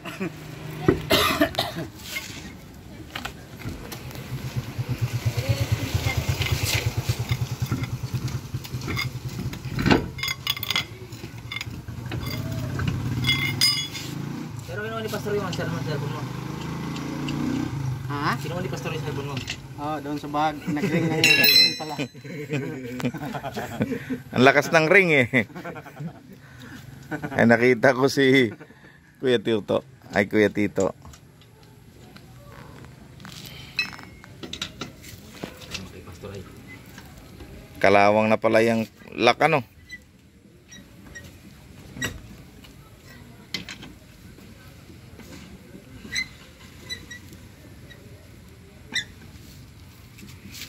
Pero sino ni pastor yung cellphone mo? Ha? Sino ni pastor yung cellphone mo? Oh, doon sa bag. Nag-ring na yun pala. Ang lakas ng ring eh. Ay, nakita ko si Kuya Tito. Ay, Kuya Tito. Kalawang na pala yung lock ano.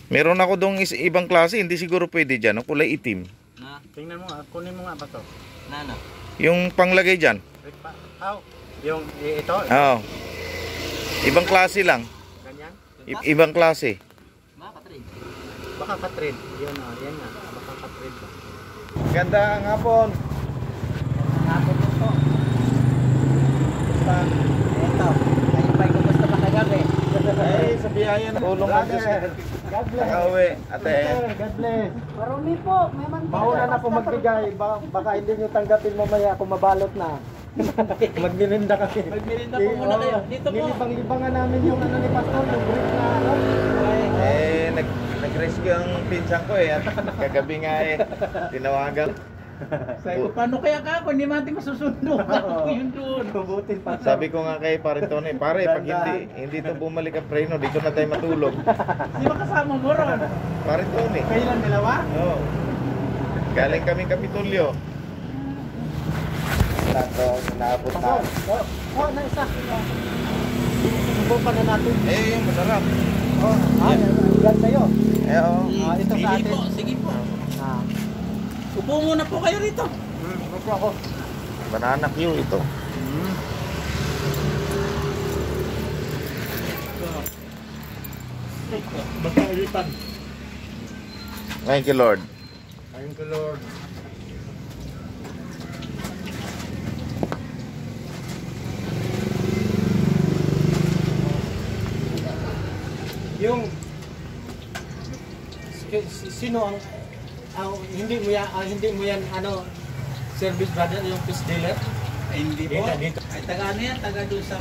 Meron ako dong ibang klase, hindi siguro pwede dyan, kulay itim. Na? Tingnan mo nga, kunin mo nga ba to? Na ano? Yung panglagay dyan. Aw, yung ito? Oo. Ibang klase lang. Ganyan? Ibang klase. Baka trade. Baka ka-trade. Yan nga. Baka ka-trade ba? Ganda ang hapon. Hapon mo to. Basta, ito. Ayun ba'y kumusta pa kagabi? Ay, sa biyaya na tulong ng Diyos. God bless. Nakauwi, ate. God bless. Marumi po, may man. Mauna na po magbigay. Baka hindi nyo tanggapin mamaya kung mabalot na. Magmirinda kami. Magmirinda po muna kayo. Dito po. Nilibang-libangan namin yung ano ni Pastor, yung brief na ano. Nag-rescue ang pinsan ko eh. At kagabi nga eh, tinawagan. Sabi ko, paano kaya ka ako? Hindi natin masusundo. Ako yun doon. Tubutin pa. Sabi ko nga kay pare Tony, pare, pag hindi to bumalik ang preno, dito na tayo matulog. Di ba kasama mo ron? Pare Tony. Kailan dalawa? Oo. Galing kami Kapitolyo. Tato, naabot na. Oh, na isa. Subo pa na natin. Eh, yung masarap. Oh, yan sa'yo. Eh, oo. Ito sa Sige atin. po, sige po. Ah. Upo muna po kayo rito. Upo ako. Banana Q ito. Bagalitan. Thank you, Lord. Thank you, Lord. Yung sino ang hindi mo yan ano service brother yung fish dealer? Ay, hindi po. Dito. Ay, taga ano yan? Taga doon sa